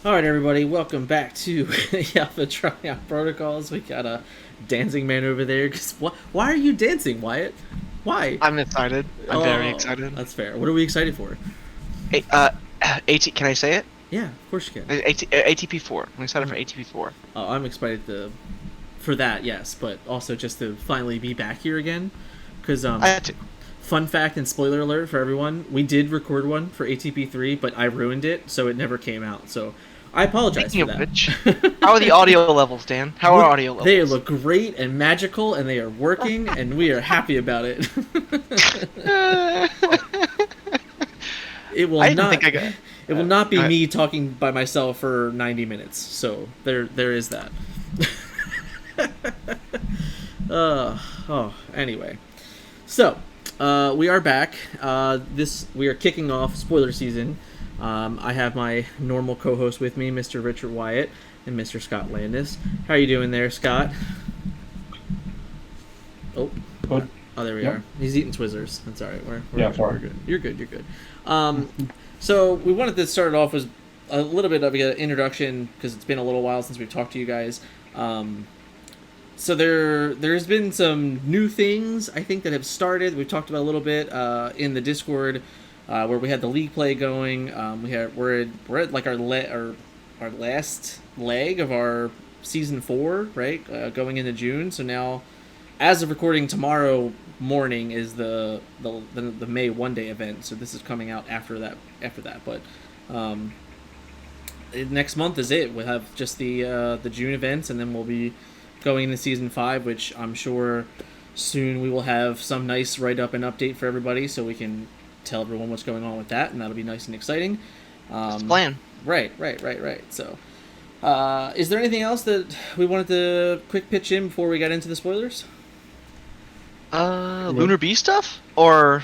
All right, everybody, welcome back to Alpha Tryout Protocols. We got a dancing man over there. Why are you dancing, Wyatt? Why? I'm excited. I'm very Oh, excited. that's fair. What are we excited for? Hey, can I say it? Yeah, of course you can. ATP4. I'm excited for Oh, ATP4. I'm excited for that, yes, but also just to finally be back here again. Because, I had to. fun fact and spoiler alert for everyone, we did record one for ATP3, but I ruined it, so it never came out. So I apologize Speaking for of that. which, how are the audio levels, Dan? How are audio They levels? look great and magical, and they are working, and we are happy about it. I it will didn't not. think I got. It will not be Go ahead. me talking by myself for 90 minutes. So there is that. Anyway, so we are back. We are kicking off spoiler season. I have my normal co-host with me, Mr. Richard Wyatt and Mr. Scott Landis. How are you doing there, Scott? Oh, Good. oh, there we Yep. are. He's eating Twizzlers. That's all right. Yeah, sorry. We're good. You're good. You're good. So we wanted to start off with a little bit of an introduction because it's been a little while since we've talked to you guys. So there's been some new things I think that have started. We've talked about a little bit in the Discord where we had the league play going. We're at like our last leg of our season 4, right? Going into June. So now, as of recording, tomorrow morning is the May 1-day event. So this is coming out after that. But next month is it. We'll have just the June events, and then we'll be going into season 5, which I'm sure soon we will have some nice write up and update for everybody, so we can tell everyone what's going on with that, and that'll be nice and exciting. That's the plan. Right. So, is there anything else that we wanted to quick pitch in before we got into the spoilers? Lunar Bee stuff? Or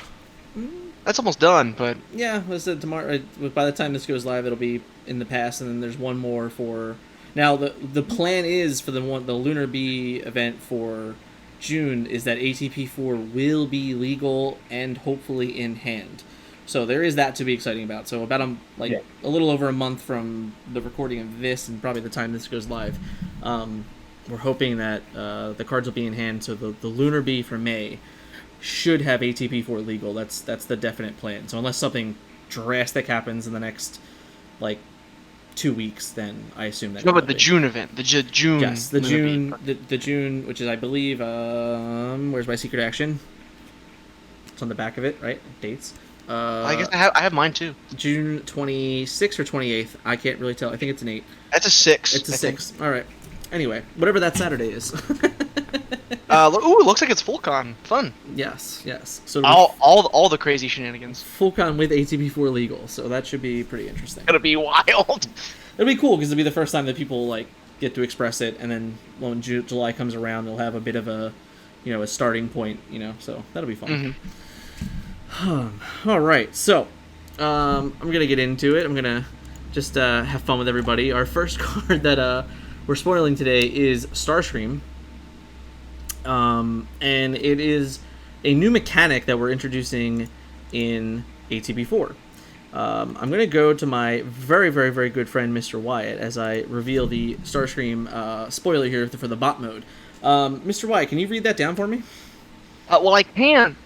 that's almost done, but Yeah, I said tomorrow. By the time this goes live, it'll be in the past, and then there's one more for. Now the plan is for the Lunar Bee event for June is that ATP4 will be legal and hopefully in hand. So there is that to be exciting about. So about a little over a month from the recording of this, and probably the time this goes live, we're hoping that the cards will be in hand. So the Lunar Bee for May should have ATP4 legal. That's the definite plan. So unless something drastic happens in the next 2 weeks, then I assume that. no, but the June event, the June. Yes, the Lunar June, Bee. the June, which is I believe. Where's my secret action? It's on the back of it, right? Dates. I guess I have mine too. June 26th or 28th. I can't really tell. I think it's an 8. That's a 6. It's a I think. 6. All right. Anyway, whatever that Saturday is. It looks like it's full con. Fun. Yes. So All the crazy shenanigans. full con with ATP4 legal, so that should be pretty interesting. Gonna be wild. It'll be cool because it'll be the first time that people get to express it, and then when July comes around, they'll have a bit of a starting point, so that'll be fun. All right, so I'm gonna get into it. I'm gonna just have fun with everybody. Our first card that we're spoiling today is Starscream, and it is a new mechanic that we're introducing in ATB4. I'm going to go to my very, very, very good friend, Mr. Wyatt, as I reveal the Starscream spoiler here for the bot mode. Mr. Wyatt, can you read that down for me? Well, I can,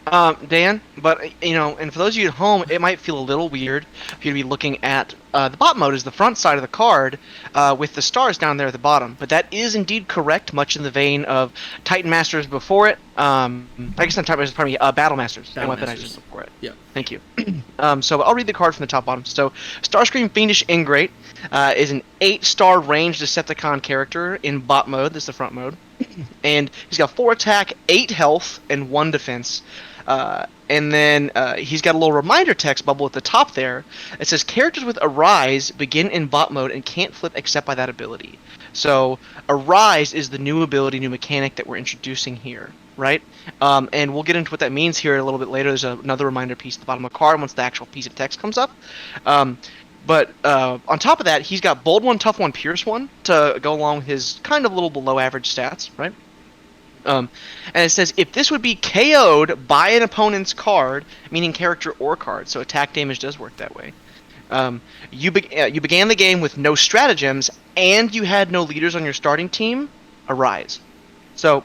Dan, but, and for those of you at home, it might feel a little weird for you to be looking at the bot mode as the front side of the card with the stars down there at the bottom. But that is indeed correct, much in the vein of Titan Masters before it. I guess not Titan Masters, pardon me, Battle Masters and Weaponizers before it. Yeah. Thank you. So I'll read the card from the top bottom. So Starscream Fiendish Ingrate is an 8-star ranged Decepticon character in bot mode. This is the front mode. And he's got 4 attack, 8 health, and 1 defense. And then he's got a little reminder text bubble at the top there. It says, characters with Arise begin in bot mode and can't flip except by that ability. So Arise is the new ability, new mechanic that we're introducing here, right? And we'll get into what that means here a little bit later. There's another reminder piece at the bottom of the card once the actual piece of text comes up. But on top of that, he's got Bold 1, Tough 1, Pierce 1 to go along with his kind of little below average stats, right? And it says, if this would be KO'd by an opponent's card, meaning character or card, so attack damage does work that way, You began the game with no stratagems, and you had no leaders on your starting team. Arise. So,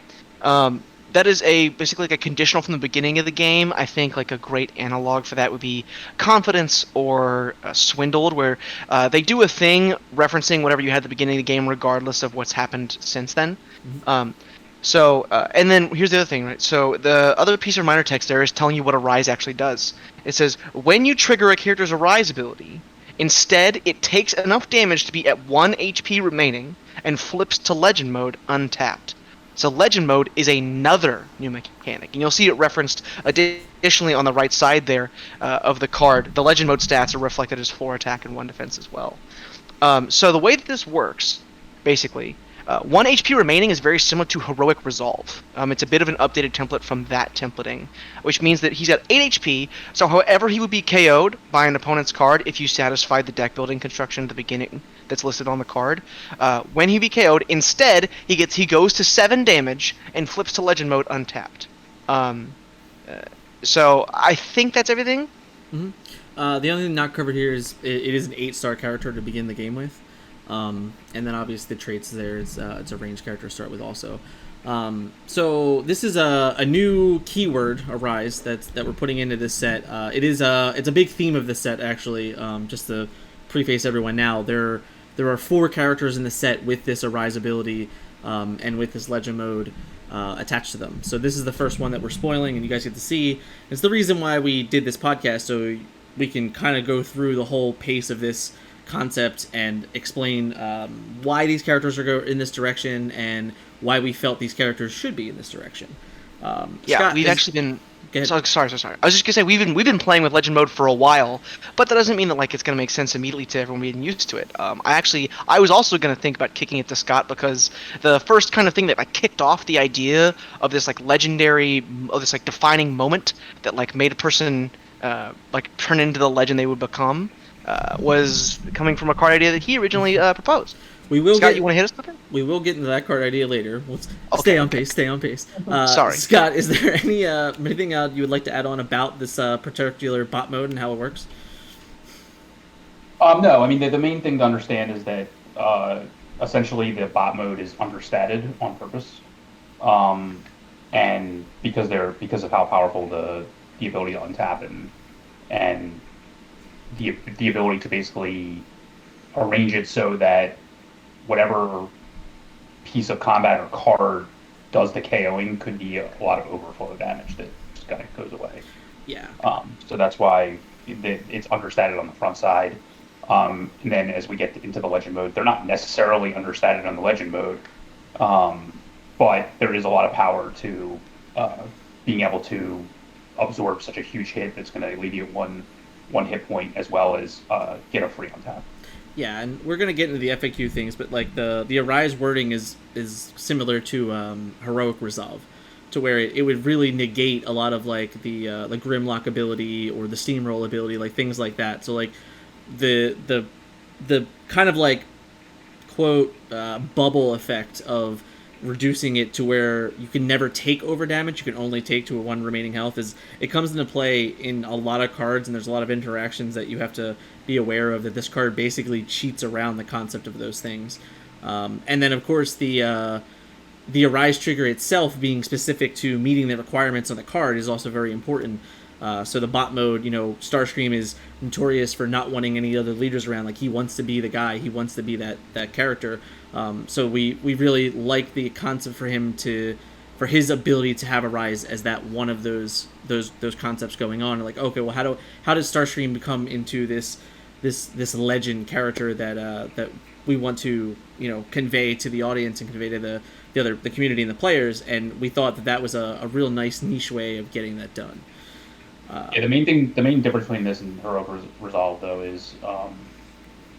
that is basically like a conditional from the beginning of the game. I think like a great analog for that would be Confidence or Swindled, where they do a thing referencing whatever you had at the beginning of the game, regardless of what's happened since then. Um, and then here's the other thing, right? So the other piece of minor text there is telling you what Arise actually does. It says, when you trigger a character's Arise ability, instead it takes enough damage to be at 1 HP remaining and flips to Legend mode untapped. So Legend mode is another new mechanic, and you'll see it referenced additionally on the right side there of the card. The Legend mode stats are reflected as 4 attack and 1 defense as well. So the way that this works, basically, 1 HP remaining is very similar to Heroic Resolve. It's a bit of an updated template from that templating, which means that he's got 8 HP, so however he would be KO'd by an opponent's card if you satisfied the deck building construction at the beginning that's listed on the card, when he be KO'd, instead he goes to 7 damage and flips to Legend mode untapped. So I think that's everything. Mm-hmm. The only thing not covered here is it is an 8-star character to begin the game with. And then obviously the traits there, it's a ranged character to start with also. So this is a new keyword, Arise, that we're putting into this set. It's a big theme of this set actually. Just to preface everyone now, there are 4 characters in the set with this Arise ability, and with this Legend mode attached to them. So this is the first one that we're spoiling, and you guys get to see. It's the reason why we did this podcast, so we can kind of go through the whole pace of this concept and explain why these characters are in this direction and why we felt these characters should be in this direction. Scott, we've actually been. Sorry. I was just gonna say we've been playing with Legend mode for a while, but that doesn't mean that like it's gonna make sense immediately to everyone being used to it. I was also gonna think about kicking it to Scott because the first kind of thing that like kicked off the idea of this like defining moment that like made a person like turn into the legend they would become was coming from a card idea that he originally proposed. Scott, you want to hit us with it? We will get into that card idea later. Stay on pace. Sorry. Scott, is there anything you would like to add on about this particular bot mode and how it works? No, I mean, the main thing to understand is that essentially the bot mode is understated on purpose. And because of how powerful the ability to untap and the ability to basically arrange it so that whatever piece of combat or card does the KOing could be a lot of overflow damage that just kind of goes away. Yeah. So that's why it's understated on the front side. And then as we get into the Legend mode, they're not necessarily understated on the Legend mode, but there is a lot of power to being able to absorb such a huge hit that's going to alleviate one hit point as well as get a free untap. Yeah, and we're gonna get into the FAQ things, but like the Arise wording is similar to Heroic Resolve, to where it would really negate a lot of like the Grimlock ability or the Steamroll ability, like things like that. So like the kind of like quote bubble effect of reducing it to where you can never take over damage, you can only take to a 1 remaining health, it comes into play in a lot of cards, and there's a lot of interactions that you have to be aware of, that this card basically cheats around the concept of those things. And then of course the Arise trigger itself being specific to meeting the requirements on the card is also very important. So the bot mode, Starscream is notorious for not wanting any other leaders around. Like, he wants to be the guy. He wants to be that character. So we really like the concept for him for his ability to have Arise as that one of those concepts going on. Like, okay, well, how does Starscream become into this legend character that we want to convey to the audience and convey to the community and the players? And we thought that was a real nice niche way of getting that done. The main difference between this and Heroic Resolve, though, is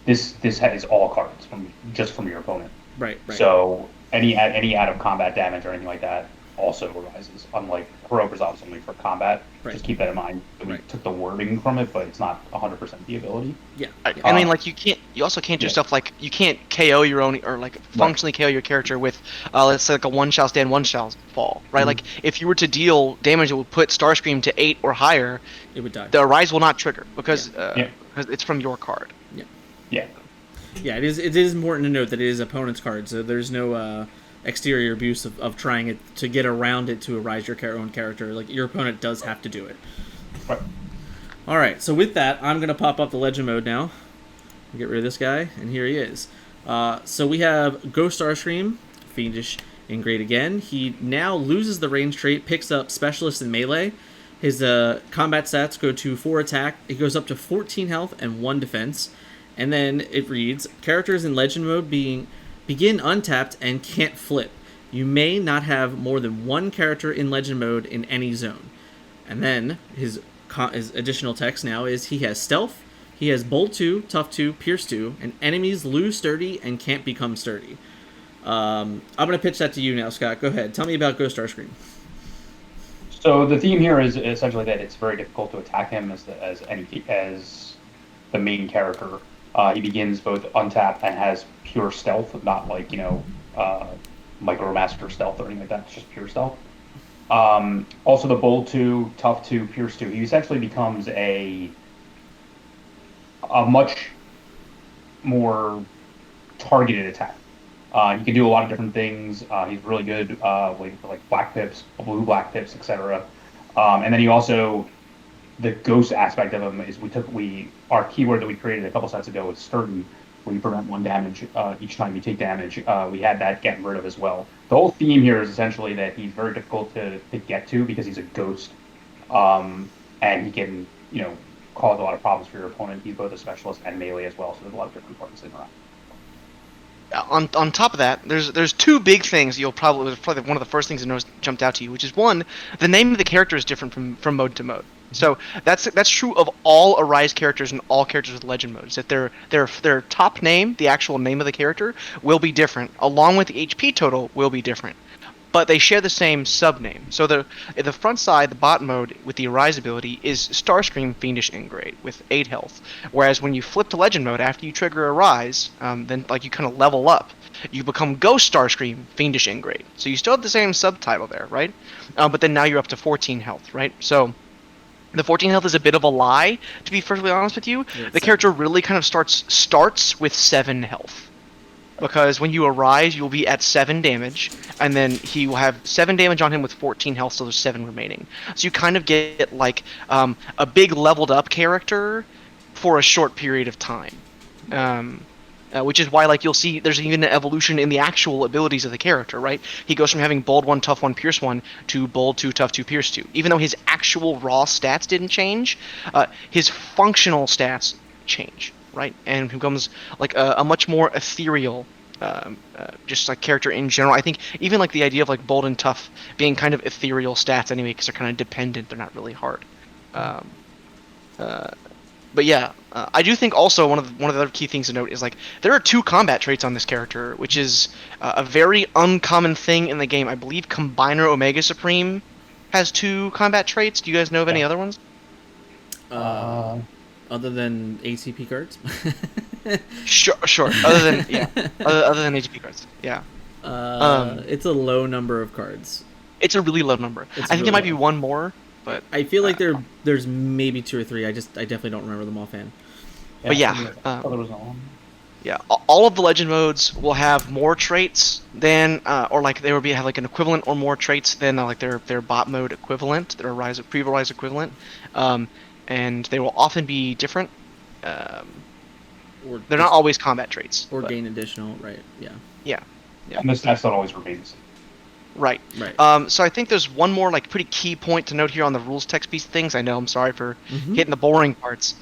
this is all cards from your opponent. Right. So any out of combat damage or anything like that also arises. Unlike Heroic Resolve is only for combat. Right. Just keep that in mind. We took the wording from it, but it's not 100% the ability. Yeah. I mean, like, you also can't do stuff like, you can't KO your own, or like functionally KO your character with, let's say, like a 1 shall stand, 1 shall fall, right? Mm-hmm. Like, if you were to deal damage that would put Starscream to 8 or higher, it would die. The Arise will not trigger because because it's from your card. Yeah. Yeah. Yeah, it is. It is important to note that it is opponent's card, so there's no exterior abuse of trying it to get around it to arise your own character. Like your opponent does have to do it. Right. All right. So with that, I'm gonna pop up the legend mode now. Get rid of this guy, and here he is. So we have Ghost Starscream, Fiendish Ingrate again. He now loses the range trait, picks up Specialist and Melee. His combat stats go to 4 attack. He goes up to 14 health and 1 defense. And then it reads, characters in Legend Mode begin untapped and can't flip. You may not have more than one character in Legend Mode in any zone. And then his additional text now is he has Stealth, he has Bold 2, Tough 2, Pierce 2, and enemies lose Sturdy and can't become Sturdy. I'm going to pitch that to you now, Scott. Go ahead. Tell me about Ghost Starscream. So the theme here is essentially that it's very difficult to attack him as the main character. He begins both untapped and has pure stealth, not like Micromaster stealth or anything like that. It's just pure stealth. Also, the Bold 2, Tough 2, Pierce 2. He essentially becomes a much more targeted attack. He can do a lot of different things. He's really good like black pips, blue black pips, etc. And then he also, the ghost aspect of him is our keyword that we created a couple sets ago is Sturdy, where you prevent 1 damage each time you take damage. We had that getting rid of as well. The whole theme here is essentially that he's very difficult to get to because he's a ghost, and he can cause a lot of problems for your opponent. He's both a specialist and melee as well, so there's a lot of different parts in around. On top of that, there's 2 big things probably one of the first things that jumped out to you, which is one, the name of the character is different from mode to mode. So that's true of all Arise characters and all characters with Legend modes. That their top name, the actual name of the character, will be different, along with the HP total will be different. But they share the same subname. So the front side, the bot mode with the Arise ability is Starscream Fiendish Ingrate with 8 health. Whereas when you flip to Legend mode after you trigger Arise, then you kind of level up. You become Ghost Starscream Fiendish Ingrate. So you still have the same subtitle there, right? But then now you're up to 14 health, right? So the 14 health is a bit of a lie, to be perfectly honest with you. The character really kind of starts with 7 health. Because when you Arise, you'll be at 7 damage, and then he will have 7 damage on him with 14 health, so there's 7 remaining. So you kind of get like a big leveled up character for a short period of time. Which is why you'll see there's even an evolution in the actual abilities of the character, right? He goes from having Bold 1, Tough 1, Pierce 1 to Bold 2, Tough 2, Pierce 2. Even though his actual raw stats didn't change, his functional stats change. Right, and becomes like a much more ethereal, just like character in general. I think even like the idea of like Bold and Tough being kind of ethereal stats anyway, because they're kind of dependent. They're not really hard. But yeah, I do think also one of the other key things to note is like there are 2 combat traits on this character, which is a very uncommon thing in the game. I believe Combiner Omega Supreme has 2 combat traits. Do you guys know of any other ones? Other than ATP cards? Sure. Other than ATP cards, yeah. It's a low number of cards. It's a really low number. I think there might be one more, but I feel like there's maybe 2 or 3. I definitely don't remember them offhand. But yeah, all of the Legend modes will have more traits than, or like they will have like an equivalent or more traits than like their bot mode equivalent, their pre-Rise equivalent. And they will often be different. They're not always combat traits. Or gain additional, right? Yeah. And the stats don't always remain the same. Right. So I think there's one more like pretty key point to note here on the rules text piece of things. I know, I'm sorry for hitting the boring parts.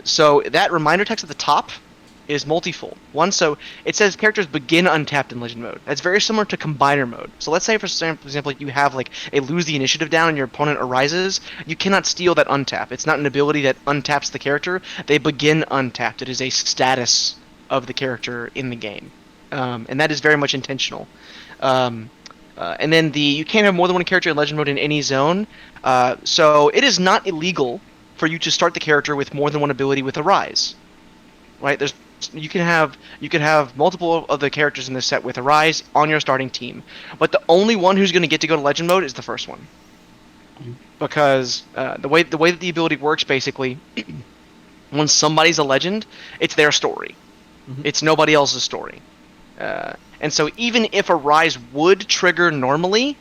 So that reminder text at the top is multifold. One, so it says characters begin untapped in Legend mode. That's very similar to Combiner mode. So let's say, for example, you have like a lose the initiative down and your opponent arises. You cannot steal that untap. It's not an ability that untaps the character. They begin untapped. It is a status of the character in the game. And that is very much intentional. And then you can't have more than one character in Legend mode in any zone. So it is not illegal for you to start the character with more than one ability with Arise. Right? You can have multiple of the characters in this set with Arise on your starting team, but the only one who's going to get to go to Legend mode is the first one, because the way that the ability works basically once somebody's a legend, it's their story. It's nobody else's story. And so even if a rise would trigger normally,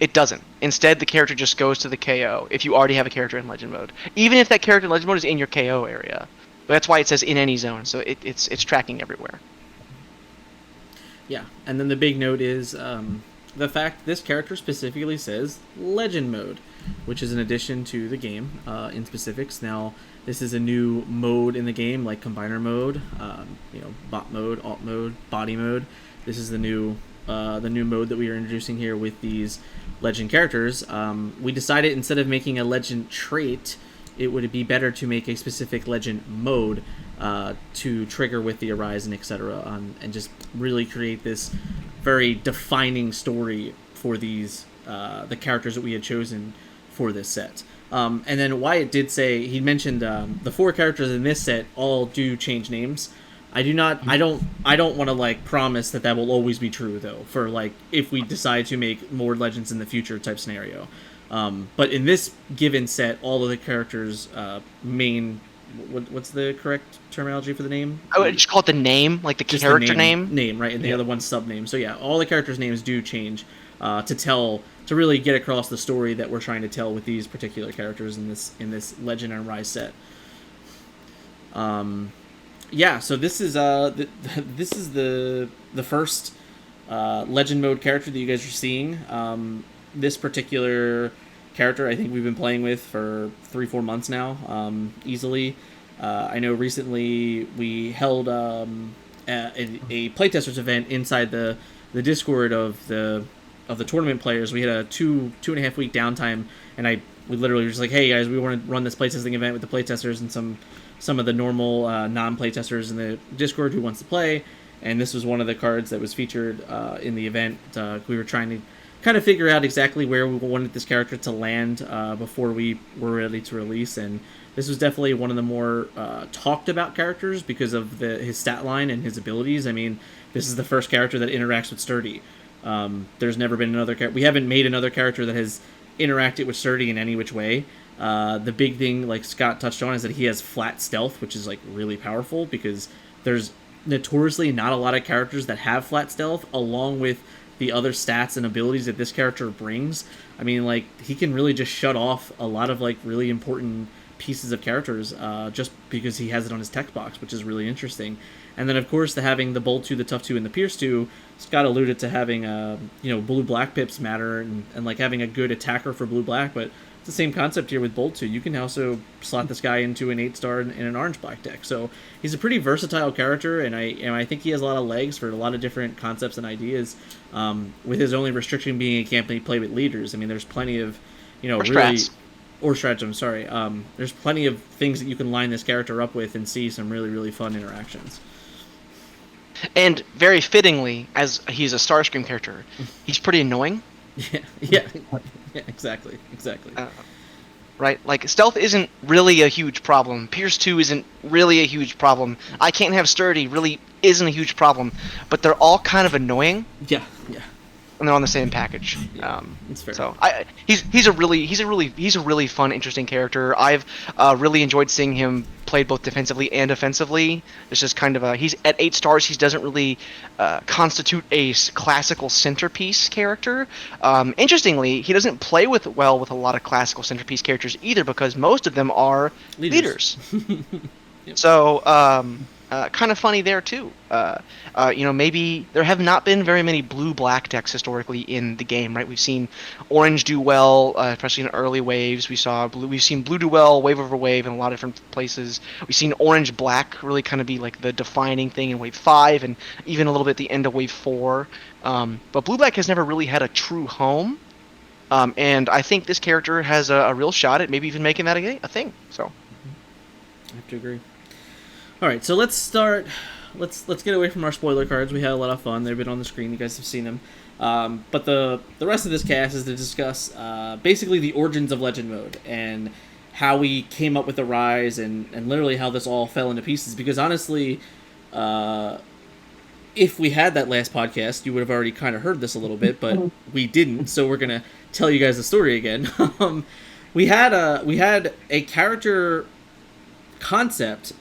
it doesn't. Instead, the character just goes to the KO if you already have a character in legend mode. Even if that character in legend mode is in your KO area. But that's why it says in any zone, so it's tracking everywhere. Yeah, and then the big note is the fact this character specifically says legend mode, which is an addition to the game in specifics. Now, this is a new mode in the game, like combiner mode, bot mode, alt mode, body mode. This is the new mode that we are introducing here with these legend characters. We decided instead of making a legend trait, it would be better to make a specific legend mode to trigger with the Arise and etc. And just really create this very defining story for these the characters that we had chosen for this set. And then Wyatt did say, he mentioned the 4 characters in this set all do change names. I don't want to like promise that will always be true though, for like if we decide to make more legends in the future type scenario. But in this given set, all of the characters main what's the correct terminology for the name? I would just call it the name, like the Just character the name, right? And the other one's sub name. So yeah, all the characters' names do change to really get across the story that we're trying to tell with these particular characters in this Legend and Rise set. Yeah, so this is this is the first Legend mode character that you guys are seeing. This particular character I think we've been playing with for 3-4 months now, easily. I know recently we held a playtesters event inside the Discord of the tournament players. We had a 2.5 week downtime, and we literally were just like, hey guys, we want to run this playtesting event with the playtesters and some of the normal non-playtesters in the Discord who wants to play. And this was one of the cards that was featured in the event. We were trying to kind of figure out exactly where we wanted this character to land before we were ready to release, and this was definitely one of the more talked about characters because of his stat line and his abilities. I mean, this is the first character that interacts with Sturdy. There's never been another character. We haven't made another character that has interacted with Sturdy in any which way. The big thing, like Scott touched on, is that he has flat stealth, which is like really powerful because there's notoriously not a lot of characters that have flat stealth, along with the other stats and abilities that this character brings. I mean, like, he can really just shut off a lot of like really important pieces of characters just because he has it on his text box, which is really interesting. And then of course having the Bold 2, the Tough 2, and the Pierce 2, Scott alluded to having blue-black pips matter and like having a good attacker for blue-black, but it's the same concept here with Bold 2. You can also slot this guy into an 8-star in an orange-black deck. So he's a pretty versatile character, and I think he has a lot of legs for a lot of different concepts and ideas, with his only restriction being he can't play with leaders. I mean, there's plenty of, or stratagem, sorry. There's plenty of things that you can line this character up with and see some really, really fun interactions. And very fittingly, as he's a Starscream character, he's pretty annoying. Yeah, exactly. Right? Like, stealth isn't really a huge problem. Pierce 2 isn't really a huge problem. I Can't Have Sturdy really isn't a huge problem. But they're all kind of annoying. Yeah. And they're on the same package. That's fair. So he's a really fun, interesting character. I've really enjoyed seeing him played both defensively and offensively. It's just kind of he's at 8 stars. He doesn't really constitute a classical centerpiece character. Interestingly, he doesn't play with a lot of classical centerpiece characters either, because most of them are leaders. Yep. So kind of funny there too. Maybe there have not been very many blue-black decks historically in the game, right? We've seen orange do well, especially in early waves. We've seen blue do well, wave over wave, in a lot of different places. We've seen orange-black really kind of be like the defining thing in wave 5, and even a little bit at the end of wave 4. But blue-black has never really had a true home, and I think this character has a real shot at maybe even making that a thing. So I have to agree. All right, so let's start. Let's get away from our spoiler cards. We had a lot of fun. They've been on the screen. You guys have seen them. But the rest of this cast is to discuss basically the origins of Legend Mode and how we came up with the Rise and literally how this all fell into pieces. Because honestly, if we had that last podcast, you would have already kind of heard this a little bit, but we didn't. So we're gonna tell you guys the story again. We had a character. concept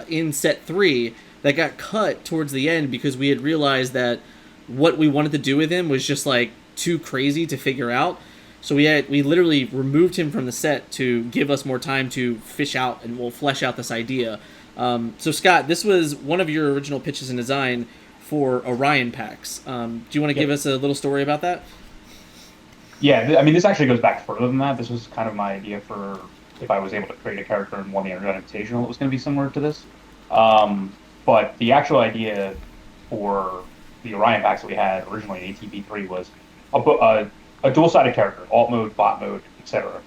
in set 3 that got cut towards the end because we had realized that what we wanted to do with him was just like too crazy to figure out. So we literally removed him from the set to give us more time to fish out and we'll flesh out this idea. So Scott, this was one of your original pitches and design for Orion packs. Do you want to give us a little story about that? Yeah, I mean, this actually goes back further than that. This was kind of my idea for if I was able to create a character and won the Internet Invitational, it was going to be similar to this. But the actual idea for the Orion packs that we had originally in ATP3 was a dual-sided character, alt mode, bot mode, etc.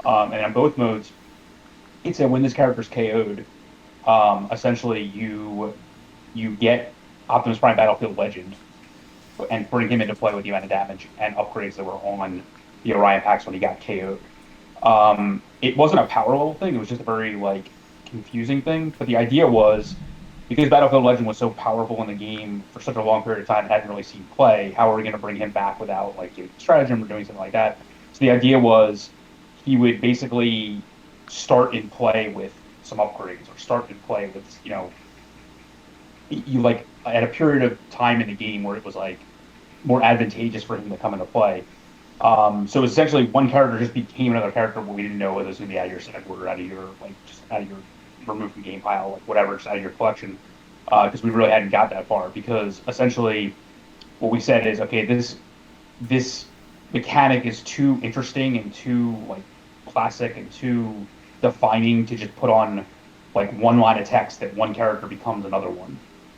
And on both modes, it said when this character's KO'd, essentially you get Optimus Prime Battlefield Legend and bring him into play with the amount of damage and upgrades that were on the Orion packs when he got KO'd. It wasn't a power level thing; it was just a very confusing thing. But the idea was, because Battlefield Legend was so powerful in the game for such a long period of time and hadn't really seen play, how are we going to bring him back without doing stratagem or doing something like that? So the idea was he would basically start in play with some upgrades or start in play with you at a period of time in the game where it was more advantageous for him to come into play. So essentially, one character just became another character, but we didn't know whether it was going to be out of your sideboard or out of your just out of your removed from game pile, whatever, just out of your collection, because we really hadn't got that far. Because essentially, what we said is, okay, this mechanic is too interesting and too classic and too defining to just put on one line of text that one character becomes another one.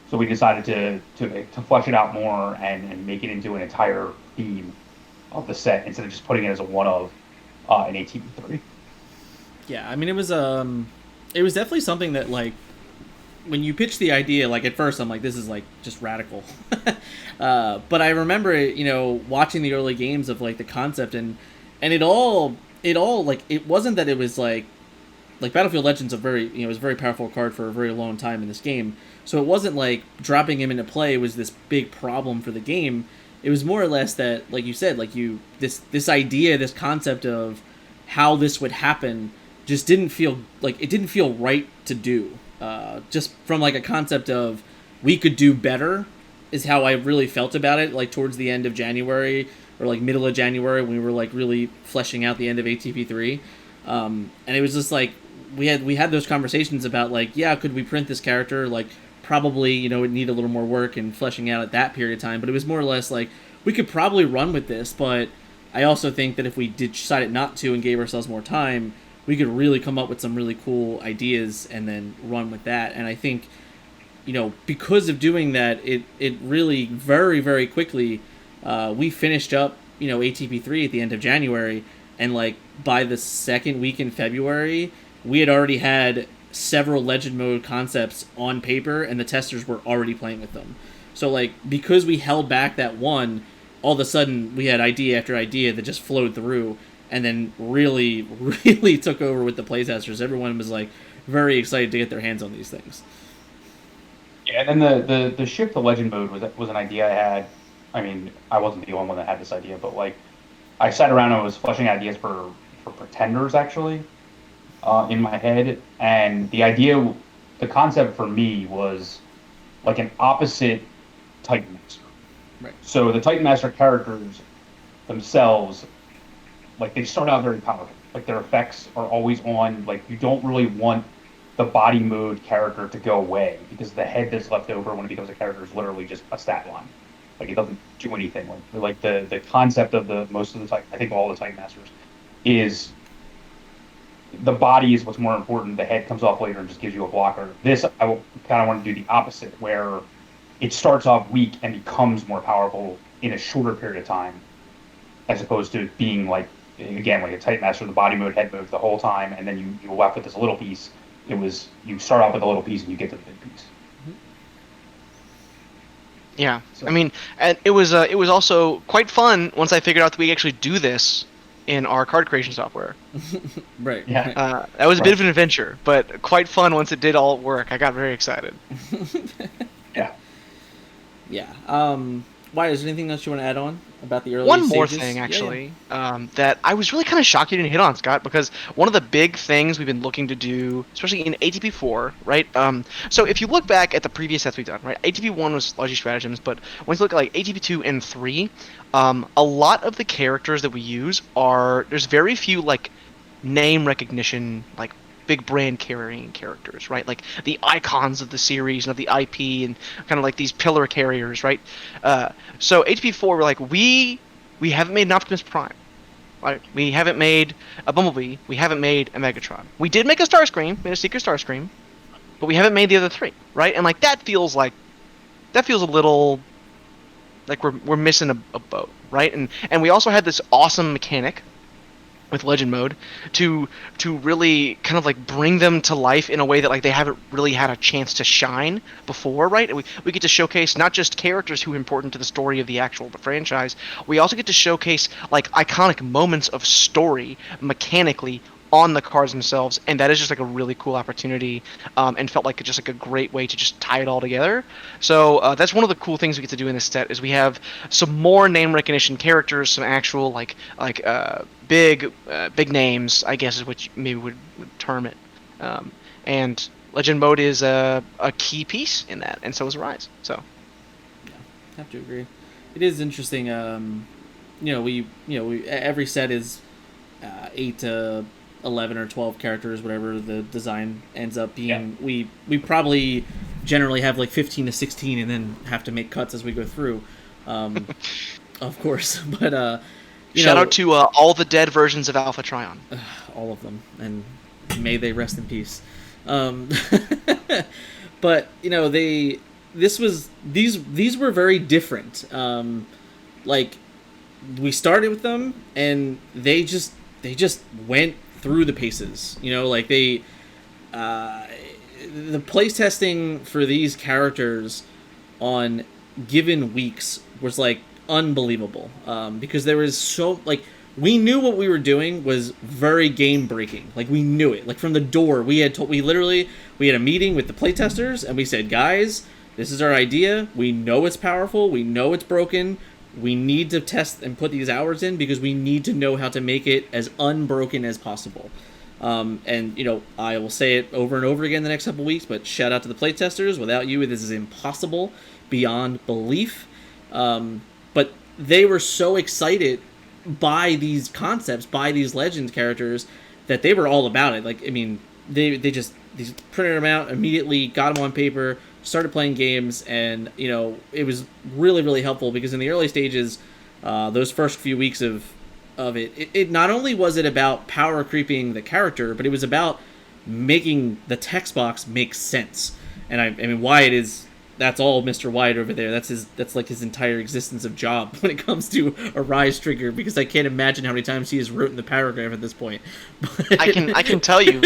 So we decided to flesh it out more and make it into an entire theme of the set instead of just putting it as a one of in ATV3. Yeah, I mean it was definitely something that when you pitch the idea, at first I'm like, this is just radical. But I remember watching the early games of the concept and it all it wasn't that it was Battlefield Legends was a very powerful card for a very long time in this game. So it wasn't dropping him into play was this big problem for the game. It was more or less that, like you said, this idea, this concept of how this would happen just didn't feel right to do. Just from a concept of we could do better is how I really felt about it. Towards the end of January or middle of January when we were really fleshing out the end of ATP3, and it was just we had those conversations about could we print this character? Probably it need a little more work and fleshing out at that period of time, but it was more or less we could probably run with this, but I also think that if we decided not to and gave ourselves more time, we could really come up with some really cool ideas and then run with that. And I think because of doing that, it really very, very quickly we finished up ATP3 at the end of January, and by the second week in February we had already had several Legend mode concepts on paper and the testers were already playing with them. So because we held back that one, all of a sudden we had idea after idea that just flowed through and then really, really took over with the playtesters. Everyone was very excited to get their hands on these things. Yeah, and then the shift to Legend mode was an idea I had. I mean, I wasn't the only one that had this idea, but I sat around and was fleshing ideas for pretenders actually. In my head, and the concept for me was an opposite Titan Master. Right. So the Titan Master characters themselves, they start out very powerful. Their effects are always on. You don't really want the body mode character to go away because the head that's left over when it becomes a character is literally just a stat line. It doesn't do anything. The concept of most of the I think all the Titan Masters is the body is what's more important. The head comes off later and just gives you a blocker. This, I kind of want to do the opposite, where it starts off weak and becomes more powerful in a shorter period of time, as opposed to being again, a Titan Master, the body mode, head mode the whole time, and then you go out with this little piece. You start off with a little piece and you get to the big piece. Yeah, so. I mean, and it was also quite fun once I figured out that we actually do this in our card creation software. Right. Yeah. That was a bit of an adventure, but quite fun once it did all work. I got very excited. Yeah. Yeah. Why, is there anything else you want to add on about the early One more stages. thing, Yeah, actually, that I was really kind of shocked you didn't hit on, Scott, because one of the big things we've been looking to do, especially in ATP4, right? So if you look back at the previous sets we've done, right? ATP1 was largely stratagems, but when you look at like ATP2 and 3, a lot of the characters that we use there's very few like name recognition, like big brand carrying characters, right? Like the icons of the series and of the IP and kind of like these pillar carriers, right? So HP4, we're like, we haven't made an Optimus Prime. Like, we haven't made a Bumblebee. We haven't made a Megatron. We did make a Starscream, made a Secret Starscream, but we haven't made the other three, right? And like that feels a little like we're missing a boat, right? And we also had this awesome mechanic with legend mode to really kind of like bring them to life in a way that like they haven't really had a chance to shine before, right? And we get to showcase not just characters who are important to the story of the actual franchise, we also get to showcase like iconic moments of story mechanically on the cards themselves, and that is just like a really cool opportunity, and felt like just like a great way to just tie it all together. So that's one of the cool things we get to do in this set is we have some more name recognition characters, some actual big names, I guess is what you maybe would term it, and Legend Mode is a key piece in that, and so is Rise. So yeah, have to agree. It is interesting. We every set is 8 to 11 or 12 characters, whatever the design ends up being. Yeah. We probably generally have like 15 to 16 and then have to make cuts as we go through, of course. But shout out to all the dead versions of Alpha Trion. All of them, and may they rest in peace. But these were very different. Like, we started with them and they just went through the paces, like the playtesting for these characters on given weeks was like unbelievable, because there was so like we knew what we were doing was very game breaking. Like, we knew it, like from the door. We had a meeting with the playtesters and we said, guys, this is our idea. We know it's powerful, we know it's broken. We need to test and put these hours in because we need to know how to make it as unbroken as possible. And I will say it over and over again the next couple of weeks, but shout out to the playtesters. Without you, this is impossible beyond belief. But they were so excited by these concepts, by these legend characters, that they were all about it. Like, I mean, they printed them out, immediately got them on paper, started playing games, and it was really, really helpful because in the early stages, those first few weeks of it not only was it about power creeping the character, but it was about making the text box make sense. And I mean, Wyatt that's all Mr. Wyatt over there. That's like his entire existence of job when it comes to a Rise trigger, because I can't imagine how many times he has written the paragraph at this point. But I can tell you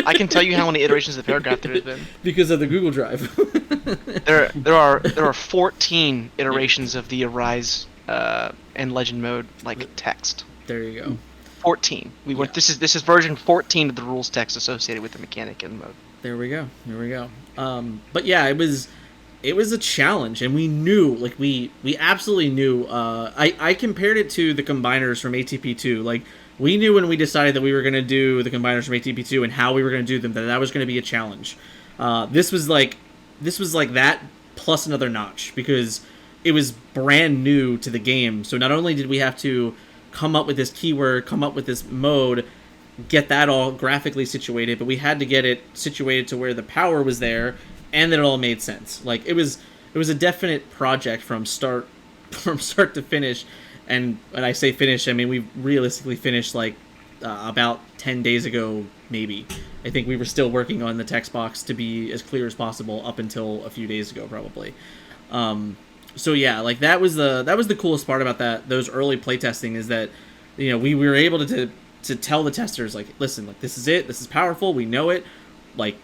how many iterations of the paragraph there has been because of the Google Drive. there are 14 iterations of the Arise and Legend Mode text. There you go. 14. This is version 14 of the rules text associated with the mechanic and mode. There we go. But yeah, it was a challenge, and we knew, like, we absolutely knew. I compared it to the combiners from ATP2. Like, we knew when we decided that we were going to do the combiners from ATP2 and how we were going to do them, that was going to be a challenge. This was like that plus another notch, because it was brand new to the game. So not only did we have to come up with this keyword, come up with this mode, get that all graphically situated, but we had to get it situated to where the power was there and that it all made sense. Like, it was a definite project from start to finish. And when I say finish, I mean we realistically finished about 10 days ago, maybe. I think we were still working on the text box to be as clear as possible up until a few days ago, probably. So yeah, like that was the coolest part about those early playtesting, is that we were able to tell the testers, like, listen, like, this is it, this is powerful, we know it, like,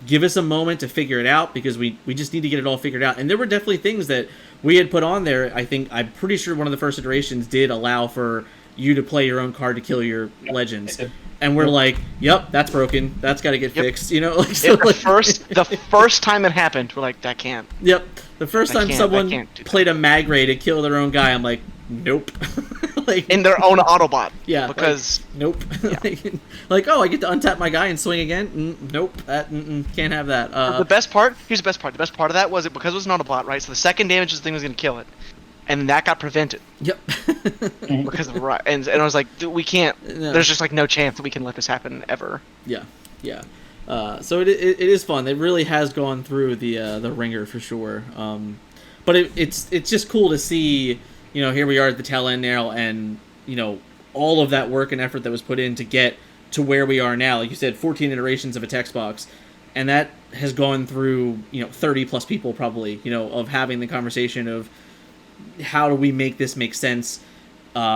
give us a moment to figure it out, because we just need to get it all figured out. And there were definitely things that we had put on there. I'm pretty sure one of the first iterations did allow for you to play your own card to kill your legends. And we're like, yep, that's broken. That's got to get fixed. The first time it happened, we're like, that can't. Yep. The first time someone played a mag ray to kill their own guy, I'm like, nope. like, in their own Autobot. Yeah, Because nope. Yeah. Like, oh, I get to untap my guy and swing again. Nope, can't have that. the best part. Here's the best part. The best part of that was because it was an Autobot, right? So the second damage the thing was going to kill it, and that got prevented Yep. because of and I was like, dude, we can't. No. There's just like no chance that we can let this happen ever. Yeah, yeah. So it is fun. It really has gone through the ringer for sure. But it's just cool to see. Here we are at the tail end now, and all of that work and effort that was put in to get to where we are now. Like you said, 14 iterations of a text box, and that has gone through 30 plus people probably. Of having the conversation of how do we make this make sense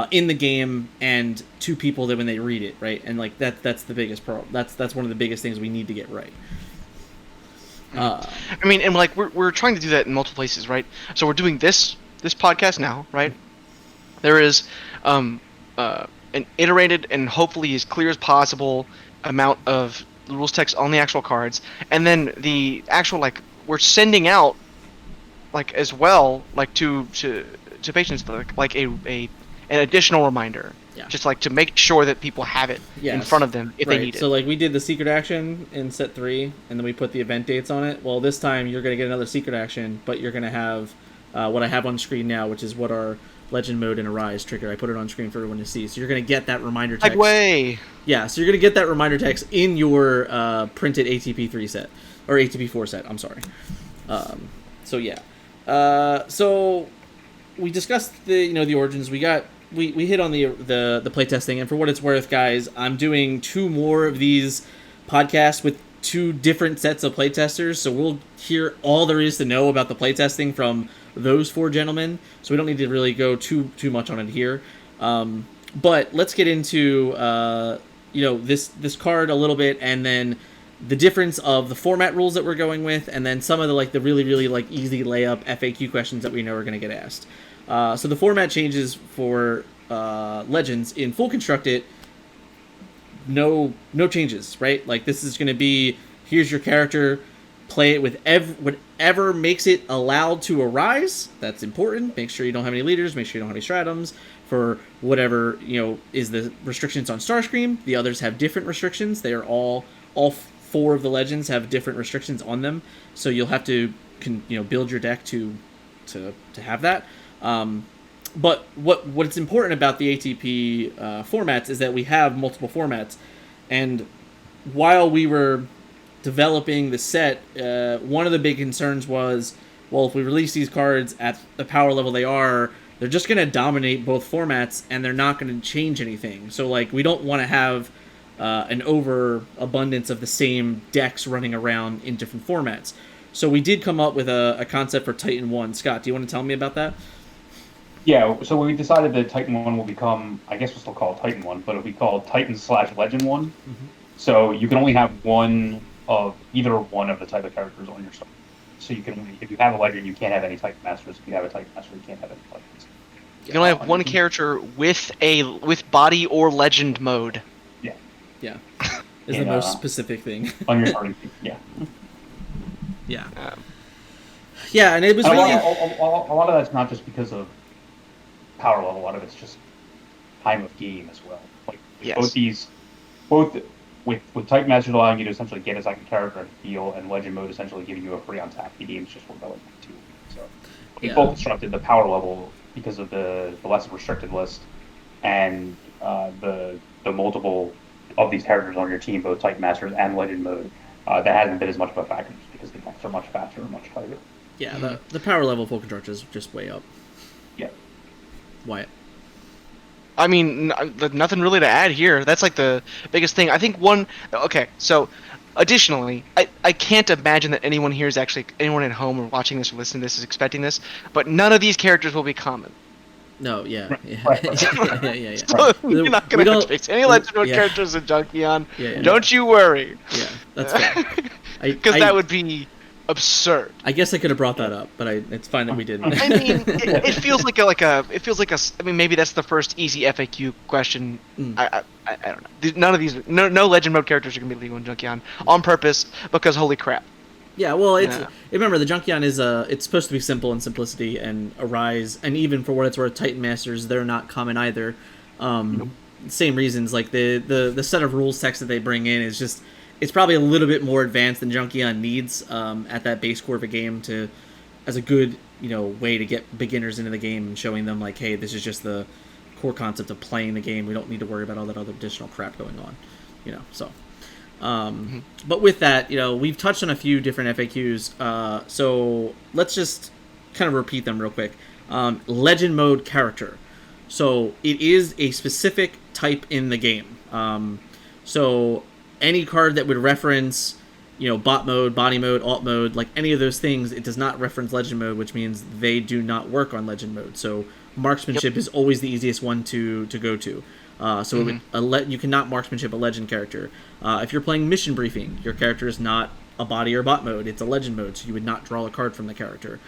in the game and to people that when they read it, right? And like that's the biggest problem. That's one of the biggest things we need to get right. I mean, and like we're trying to do that in multiple places, right? So we're doing this podcast now, right? There is an iterated and hopefully as clear as possible amount of rules text on the actual cards, and then the actual we're sending out as well to patients like an additional reminder. Yeah. Just to make sure that people have it in front of them if they need it. So we did the secret action in set 3, and then we put the event dates on it. Well, this time you're going to get another secret action, but you're going to have what I have on screen now, which is what our Legend Mode and Arise trigger. I put it on screen for everyone to see. So you're going to get that reminder text. Segway! Yeah, so you're going to get that reminder text in your printed ATP3 set, or ATP4 set, I'm sorry. So yeah. So we discussed the origins. We hit on the playtesting, and for what it's worth, guys, I'm doing 2 more of these podcasts with 2 different sets of playtesters, so we'll hear all there is to know about the playtesting from those 4 gentlemen. So we don't need to really go too much on it here. But let's get into this card a little bit, and then the difference of the format rules that we're going with, and then some of the really easy layup FAQ questions that we know are going to get asked. So the format changes for Legends in full constructed. No changes, right? This is going to be, here's your character, play it with whatever makes it allowed to arise. That's important. Make sure you don't have any leaders. Make sure you don't have any stratums. For whatever is the restrictions on Starscream. The others have different restrictions. They are all 4 of the Legends have different restrictions on them. So you'll have to build your deck to have that. But what's important about the ATP formats is that we have multiple formats, and while we were developing the set, one of the big concerns was, well, if we release these cards at the power level they are, they're just going to dominate both formats, and they're not going to change anything. So we don't want to have an overabundance of the same decks running around in different formats. So we did come up with a concept for Titan 1. Scott, do you want to tell me about that? Yeah, so we decided that Titan 1 will become, I guess we'll still call it Titan 1, but it'll be called Titan/Legend 1. Mm-hmm. So you can only have either one of the type of characters on your side. So you can, if you have a Legend, you can't have any Titan Masters. If you have a Titan Master, you can't have any Legends. You can only have one character with body or Legend mode. Yeah. Yeah. Is the most specific thing. On your starting team, yeah. Yeah. Yeah, and it was really... A lot of that's not just because of power level, a lot of it's just time of game as well. Yes. Both with Titan Masters allowing you to essentially get a second character and heal, and Legend Mode essentially giving you a free untap, the games just work out like that too. So we both constructed the power level because of the less restricted list and the multiple of these characters on your team, both Titan Masters and Legend Mode. That hasn't been as much of a factor just because the decks are much faster and much tighter. Yeah, the power level full constructor is just way up. Yeah. Wyatt? I mean, nothing really to add here. That's the biggest thing. I think so additionally, I can't imagine that anyone here is actually, anyone at home or watching this or listening to this is expecting this, but none of these characters will be common. No, yeah. Right. Yeah. So you're not going to expect any Legendary characters in Junkion. Yeah. Don't you worry. Yeah, that's fair. Because that would be absurd. I guess I could have brought that up, but it's fine that we didn't. I mean, it feels like I mean, maybe that's the first easy FAQ question. I don't know. None of these, no Legend Mode characters are gonna be legal in Junkion on purpose because holy crap. Yeah, well, it's Yeah. remember the Junkion is it's supposed to be simple in simplicity, and Arise, and even for what it's worth, Titan Masters, they're not common either. Nope. Same reasons, like the set of rules text that they bring in is just it's probably a little bit more advanced than Junkion needs at that base core of a game to as a good way to get beginners into the game and showing them like, hey, this is just the core concept of playing the game. We don't need to worry about all that other additional crap going on, so. But with that, we've touched on a few different FAQs, so let's just kind of repeat them real quick. Legend mode character. So it is a specific type in the game. So any card that would reference, bot mode, body mode, alt mode, like any of those things, it does not reference legend mode, which means they do not work on legend mode. So marksmanship is always the easiest one to go to. So it would, you cannot marksmanship a legend character. If you're playing mission briefing, your character is not a body or bot mode; it's a legend mode, so you would not draw a card from the character.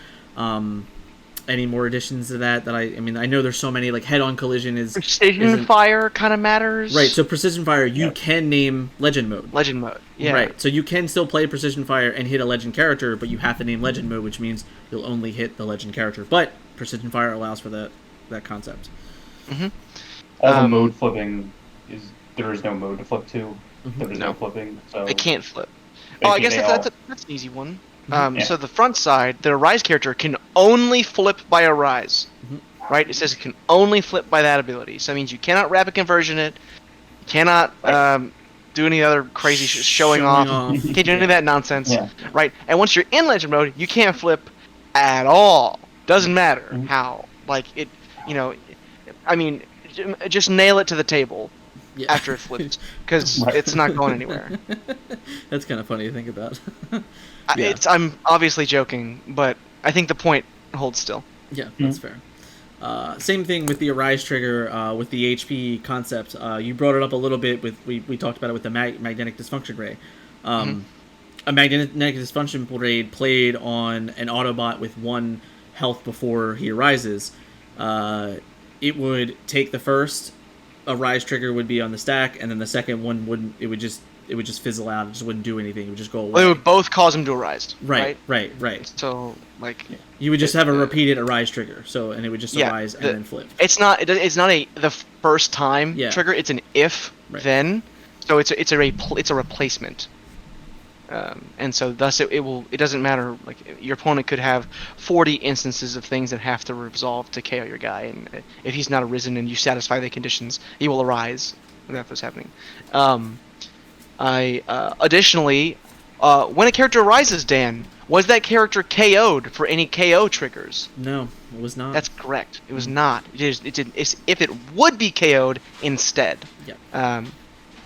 Any more additions to that? I know there's so many. Like head-on collision is Precision fire kind of matters. Right. So precision fire, you can name legend mode. Legend mode. Yeah. Right. So you can still play precision fire and hit a legend character, but you have to name legend mode, which means you'll only hit the legend character. But precision fire allows for that concept. All the mode flipping there is no mode to flip to. There is no No. flipping. So It can't flip. basically I guess they that's all- an easy one. Yeah. So the front side, the Arise character can only flip by Arise. Right? It says it can only flip by that ability. So that means you cannot rapid conversion it. You cannot do any other crazy showing off. You can't do any of that nonsense. Yeah. Right? And once you're in Legend mode, you can't flip at all. Doesn't matter how. Like, it, just nail it to the table Yeah. after it flips. Because Right. it's not going anywhere. That's kind of funny to think about. Yeah. I'm obviously joking, but I think the point holds still. Yeah, that's fair. Same thing with the Arise trigger with the HP concept. You brought it up a little bit with we talked about it with the magnetic dysfunction ray. A magnetic dysfunction raid played on an Autobot with 1 health before he arises. It would take the first Arise trigger would be on the stack, and then the second one wouldn't. It would just fizzle out. It just wouldn't do anything. It would just go away. Well, they would both cause him to arise. Right. So, like, You would just have a repeated Arise trigger, and it would just arise and then flip. it's not the first time trigger. It's an if then. So it's a replacement. And so thus it doesn't matter. Like, your opponent could have 40 instances of things that have to resolve to KO your guy, and if he's not arisen and you satisfy the conditions, he will arise. That's what's happening. Additionally, when a character arises, Dan, was that character KO'd for any KO triggers? No, it was not. That's correct. It was not. It's if it would be KO'd instead. Yeah.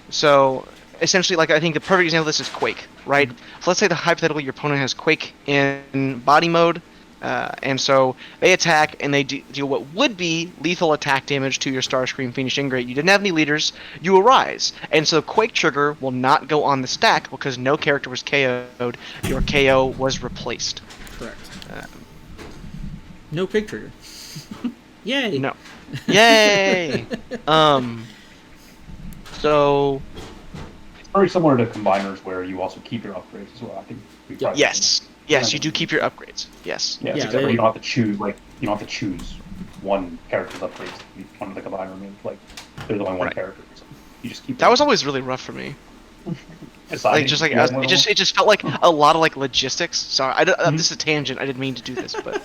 So essentially, like, I think the perfect example of this is Quake, right? So let's say hypothetically your opponent has Quake in body mode, and so they attack and they deal what would be lethal attack damage to your Starscream Fiendish Ingrate. You didn't have any leaders, you arise, and so Quake trigger will not go on the stack because no character was KO'd. Your KO was replaced. Correct. No Quake trigger. Yay. No. Yay. So. Very similar to combiners, where you also keep your upgrades as well. I think. Yes, you do keep your upgrades. Yes. Yeah, except for you don't have to choose. Like, you don't have to choose one character's upgrades to be one of the combiner moves. Like, there's only one character. So you just keep. That was always really rough for me. Deciding it just felt like a lot of like logistics. Sorry, this is a tangent. I didn't mean to do this, but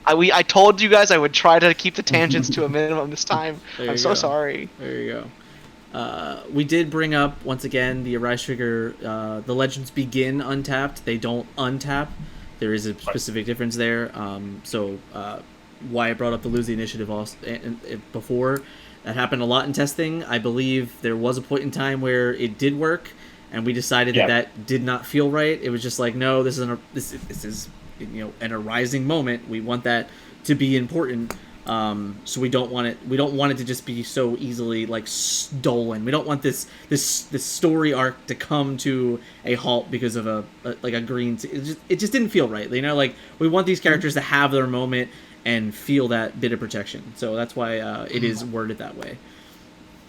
I told you guys I would try to keep the tangents to a minimum this time. I'm so sorry. There you go. We did bring up once again the Arise trigger. The legends begin untapped; they don't untap. There is a specific difference there. So why I brought up the lose the initiative also, before, that happened a lot in testing. I believe there was a point in time where it did work, and we decided that did not feel right. It was just like, no, this is an arising moment. We want that to be important. So we don't want it to just be so easily like stolen. We don't want this story arc to come to a halt because of a green. It just didn't feel right. Like, we want these characters to have their moment and feel that bit of protection. So that's why it is worded that way.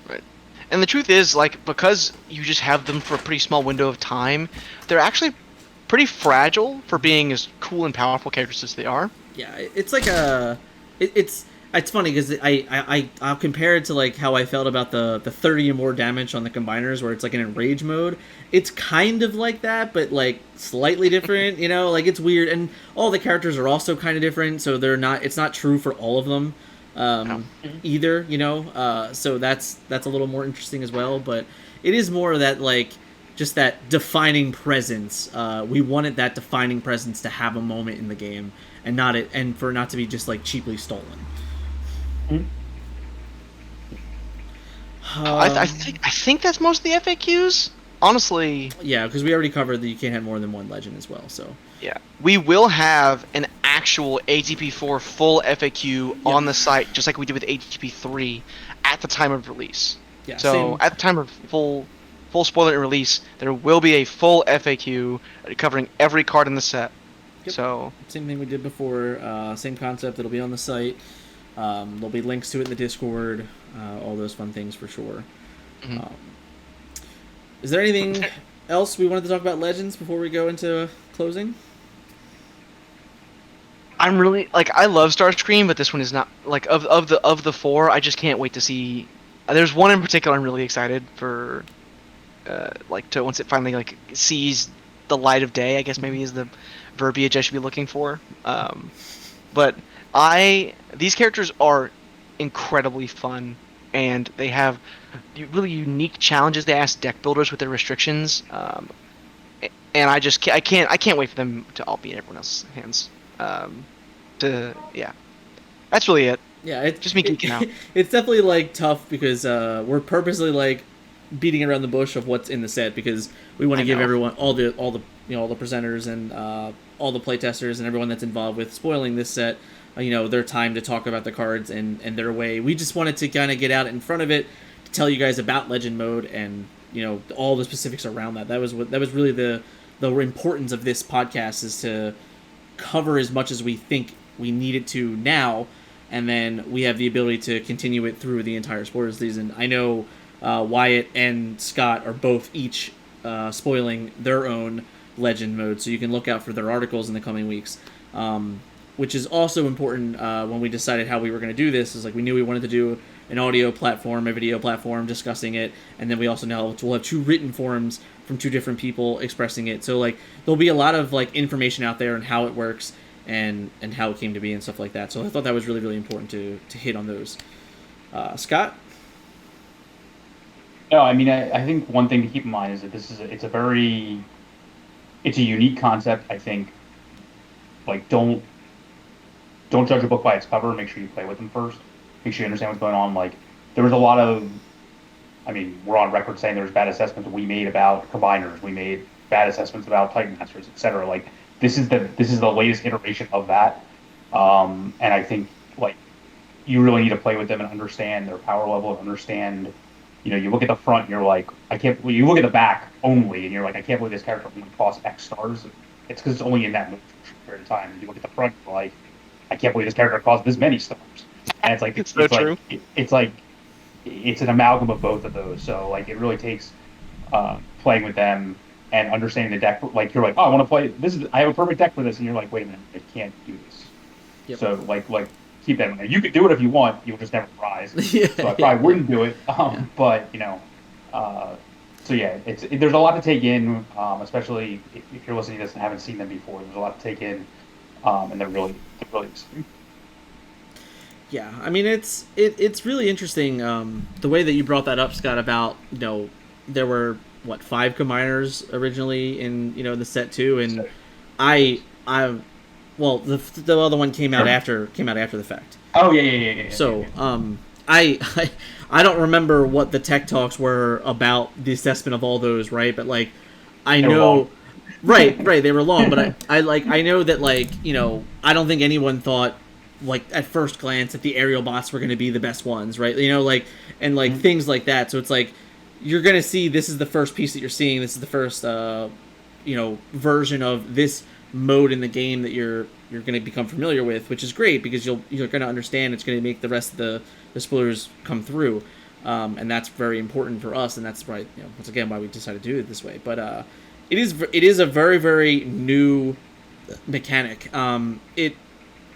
Right. And the truth is, like, because you just have them for a pretty small window of time, they're actually pretty fragile for being as cool and powerful characters as they are. Yeah, it's like it's funny because I'll compare it to like how I felt about the 30 or more damage on the combiners, where it's like an enrage mode. It's kind of like that, but like slightly different. Like it's weird, and all the characters are also kind of different, so they're not. It's not true for all of them either. So that's a little more interesting as well. But it is more of that like just that defining presence. We wanted that defining presence to have a moment in the game, and for it not to be just like cheaply stolen. I think that's most of the FAQs. Honestly, yeah, because we already covered that you can't have more than one legend as well. So yeah, we will have an actual ATP4 full FAQ on the site, just like we did with ATP3 at the time of release. Yeah, so same. at the time of full spoiler and release, there will be a full FAQ covering every card in the set. Yep. So same thing we did before. Same concept. It'll be on the site. There'll be links to it in the Discord. All those fun things for sure. Mm-hmm. Is there anything else we wanted to talk about Legends before we go into closing? I'm really I love Starscream, but this one is not of the four. I just can't wait to see. There's one in particular I'm really excited for. To once it finally sees the light of day, I guess maybe is the verbiage I should be looking for. But these characters are incredibly fun, and they have really unique challenges they ask deck builders with their restrictions. And I can't wait for them to all be in everyone else's hands. That's really it. Yeah, it's just me geeking out. It's definitely tough because we're purposely beating around the bush of what's in the set because we want to give everyone all the presenters and all the playtesters and everyone that's involved with spoiling this set their time to talk about the cards and their way. We just wanted to kind of get out in front of it to tell you guys about Legend Mode and all the specifics around that. That was really the importance of this podcast, is to cover as much as we think we need it to now, and then we have the ability to continue it through the entire spoiler season. I know Wyatt and Scott are both each spoiling their own Legend Mode, so you can look out for their articles in the coming weeks. Which is also important when we decided how we were going to do this. Is we knew we wanted to do an audio platform, a video platform discussing it, and then we also now we'll have two written forums from two different people expressing it. So there'll be a lot of information out there on how it works and how it came to be and stuff like that. So I thought that was really, really important to hit on those. Scott? No, I mean I think one thing to keep in mind is that it's a unique concept. I think don't judge a book by its cover. Make sure you play with them first. Make sure you understand what's going on. There was a lot of, we're on record saying there was bad assessments we made about combiners. We made bad assessments about Titan Masters, etc. This is the latest iteration of that. And I think you really need to play with them and understand their power level and understand. You look at the front and you're you look at the back only and you're I can't believe this character only costs X stars. It's because it's only in that period of time. And you look at the front, you're I can't believe this character costs this many stars. And it's true. It's an amalgam of both of those. So it really takes playing with them and understanding the deck. You're oh, I want to play this. I have a perfect deck for this, and you're wait a minute, I can't do this. Yep. So keep that in mind. You could do it if you want. You'll just never rise. Yeah, so I probably wouldn't do it. But so yeah, there's a lot to take in, especially if you're listening to this and haven't seen them before. There's a lot to take in, and they're really exciting. Yeah, it's really interesting the way that you brought that up, Scott. About there were 5 combiners originally in the set too, and the other one came out after the fact. Oh yeah. So I don't remember what the tech talks were about the assessment of all those, right? But I know, right, they were long, but I know that I don't think anyone thought at first glance that the aerial bots were going to be the best ones, right? Things like that. So it's you're going to see this is the first piece that you're seeing. This is the first version of this mode in the game that you're going to become familiar with, which is great because you're going to understand. It's going to make the rest of the spoilers come through, and that's very important for us, and that's right. Once again, why we decided to do it this way. But it is a very, very new mechanic.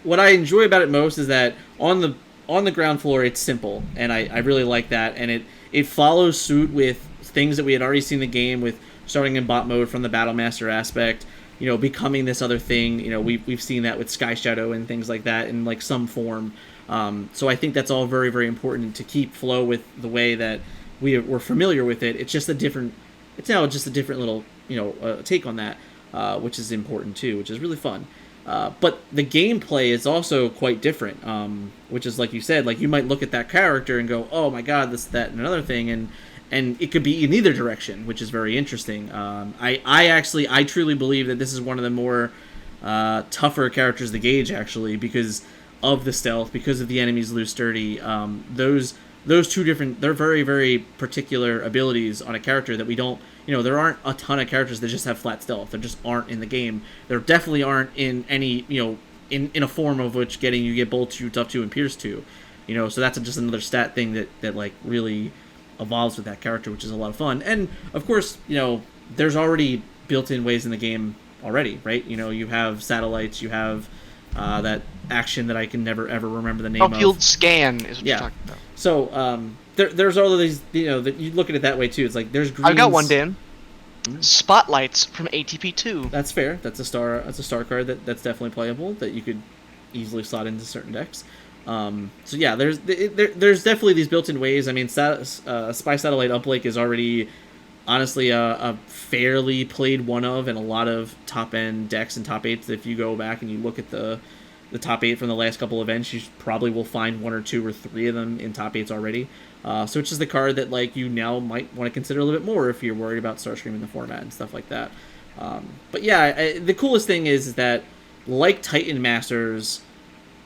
What I enjoy about it most is that on the ground floor it's simple, and I really like that, and it follows suit with things that we had already seen in the game, with starting in bot mode from the Battle Master aspect, becoming this other thing. We've seen that with Sky Shadow and things like that in like some form. So I think that's all very, very important to keep flow with the way that we're familiar with it. It's now just a different little take on that, which is important too, which is really fun. But the gameplay is also quite different, which is, like you said, like you might look at that character and go, oh my god, this, that, and another thing, and it could be in either direction, which is very interesting. I truly believe that this is one of the more tougher characters to gauge, actually, because of the stealth, because of the enemies lose sturdy. Those two different, they're very, very particular abilities on a character that we don't, there aren't a ton of characters that just have flat stealth. There just aren't in the game. There definitely aren't in any, in a form of which you get Bolt 2, Tough 2, and Pierce 2. So that's just another stat thing that like really evolves with that character, which is a lot of fun. And of course, there's already built-in ways in the game already, right? You have satellites, you have that action that I can never ever remember the name of. Field scan is what you're talking about. So there's all of these, that you look at it that way too. It's like there's greens. I got one, Dan. Spotlights from ATP 2. That's fair. That's a star card that's definitely playable, that you could easily slot into certain decks. So yeah, there's definitely these built-in ways. I mean, Spy Satellite Uplink is already honestly a fairly played one of in a lot of top-end decks and top 8s. If you go back and you look at the top 8 from the last couple events, you probably will find 1 or 2 or 3 of them in top 8s already. So it's just the card that like you now might want to consider a little bit more if you're worried about Starscream in the format and stuff like that. But yeah, the coolest thing is that, like Titan Masters,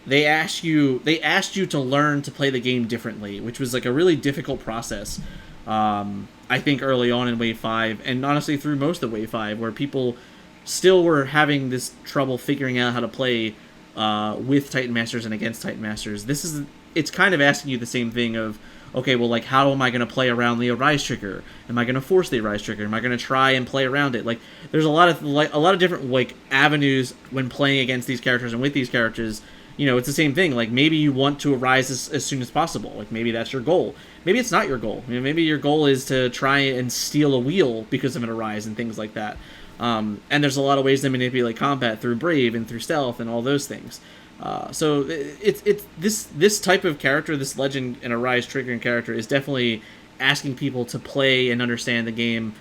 they asked you to learn to play the game differently, which was like a really difficult process. I think early on in Wave 5, and honestly through most of Wave 5, where people still were having this trouble figuring out how to play with Titan Masters and against Titan Masters. It's kind of asking you the same thing of, okay, well, like, how am I going to play around the Arise trigger? Am I going to force the Arise trigger? Am I going to try and play around it? Like, there's a lot of different like avenues when playing against these characters and with these characters. It's the same thing. Like, maybe you want to Arise as soon as possible. Like, maybe that's your goal. Maybe it's not your goal. Maybe your goal is to try and steal a wheel because of an Arise and things like that. And there's a lot of ways to manipulate combat through Brave and through Stealth and all those things. So it's this type of character, this Legend and Arise triggering character, is definitely asking people to play and understand the game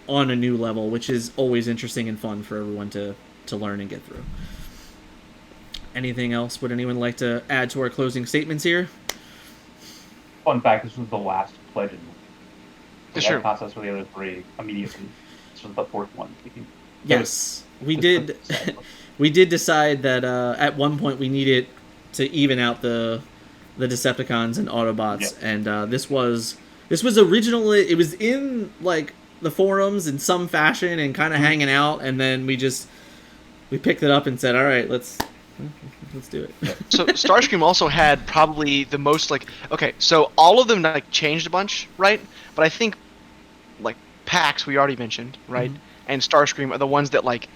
on a new level, which is always interesting and fun for everyone to learn and get through. Anything else would anyone like to add to our closing statements here? Fun fact, this was the last Legend. We Sure. had contests for the other 3 immediately. This was the 4th one. Yes, we did. We did decide that at one point we needed to even out the Decepticons and Autobots, and this was originally, it was in like the forums in some fashion and kind of hanging out, and then we picked it up and said, all right, let's do it. So Starscream also had probably the most so all of them like changed a bunch, right? But I think like PAX we already mentioned, right? Mm-hmm. And Starscream are the ones that like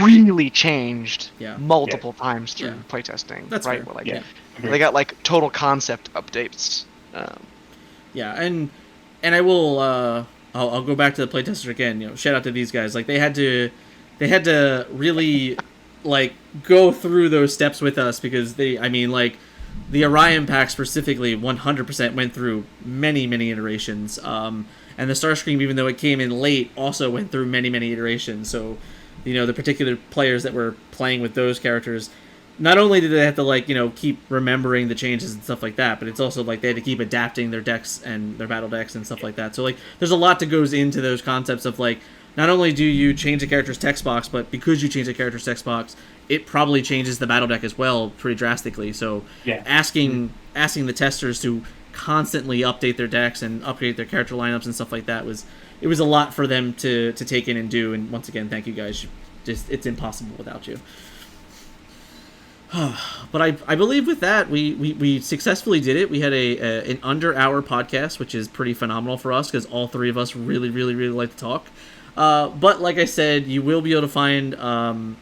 really changed multiple times through playtesting. That's right. Fair. Well, they got like total concept updates. And I will I'll go back to the playtesters again. Shout out to these guys. Like they had to really like go through those steps with us, because the Orion pack specifically 100% went through many iterations. And the Starscream, even though it came in late, also went through many iterations. So, the particular players that were playing with those characters, not only did they have to keep remembering the changes and stuff like that, but it's also like they had to keep adapting their decks and their battle decks and stuff like that. So there's a lot that goes into those concepts of not only do you change a character's text box, but because you change a character's text box, it probably changes the battle deck as well pretty drastically. So asking the testers to constantly update their decks and upgrade their character lineups and stuff like that was a lot for them to take in and do. And once again, thank you guys. It's impossible without you. But I believe with that we successfully did it. We had an under hour podcast, which is pretty phenomenal for us because all 3 of us really like to talk. But like I said, you will be able to find.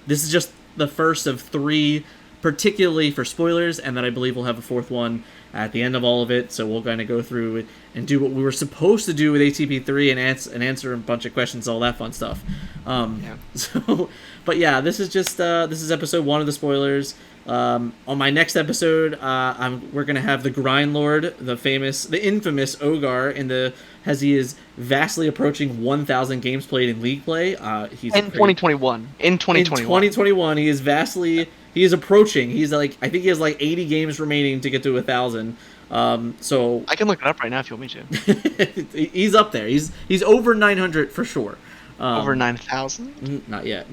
This is just the first of 3, particularly for spoilers, and then I believe we'll have a 4th one at the end of all of it. So we'll kind of go through it and do what we were supposed to do with ATP3 and answer a bunch of questions, all that fun stuff. So, but yeah, this is just this is episode 1 of the spoilers. On my next episode, we're gonna have the Grind Lord, the infamous Ogar, as he is vastly approaching 1,000 games played in League play. He's in 2021. In 2021, he is approaching. He's like, I think he has like 80 games remaining to get to 1,000. So I can look it up right now if you want me to. He's up there. He's over 900 for sure. Over 9,000? Not yet.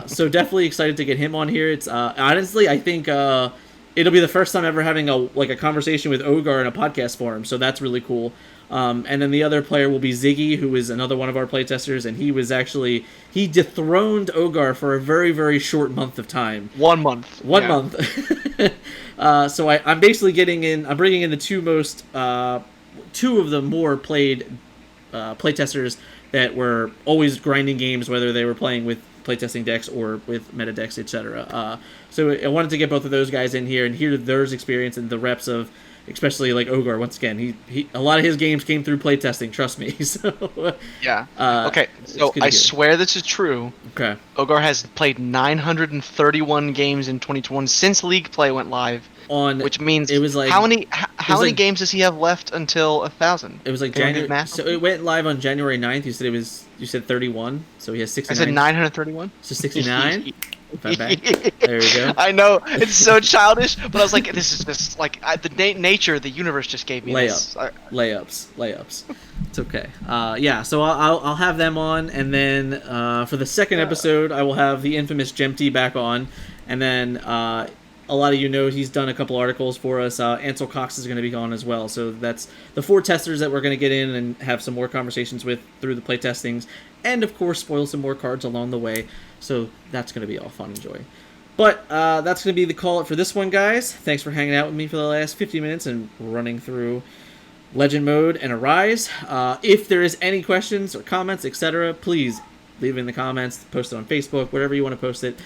So definitely excited to get him on here. It's honestly, I think it'll be the first time ever having a conversation with Ogar in a podcast forum. So that's really cool. And then the other player will be Ziggy, who is another one of our playtesters, and he dethroned Ogar for a very, very short month of time. 1 month. One month. So I'm basically I'm bringing in the two of the more played playtesters that were always grinding games, whether they were playing with playtesting decks or with meta decks, etc. So I wanted to get both of those guys in here and hear their experience and the reps of, especially like Ogar. Once again, he a lot of his games came through playtesting. Trust me. So yeah. Okay. So I swear this is true. Okay. Ogar has played 931 games in 2021 since League Play went live. Which means it was like how many games does he have left until 1,000? It was like January. So it went live on January 9th. You said 31. So he has 69. I said 931. So 69. There we go. I know it's so childish, but I was like, this is just like the nature of the universe just gave me layups. It's okay. Yeah. So I'll have them on, and then for the second episode, I will have the infamous Gemty back on, and then a lot of you know he's done a couple articles for us. Ansel Cox is going to be on as well. So that's the 4 testers that we're going to get in and have some more conversations with through the play testings. And, of course, spoil some more cards along the way. So that's going to be all fun and joy. But that's going to be the call it for this one, guys. Thanks for hanging out with me for the last 50 minutes and running through Legend Mode and Arise. If there is any questions or comments, etc., please leave it in the comments, post it on Facebook, whatever you want to post it.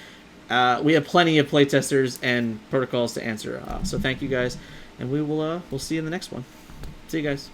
We have plenty of playtesters and protocols to answer. So thank you guys, and we'll see you in the next one. See you guys.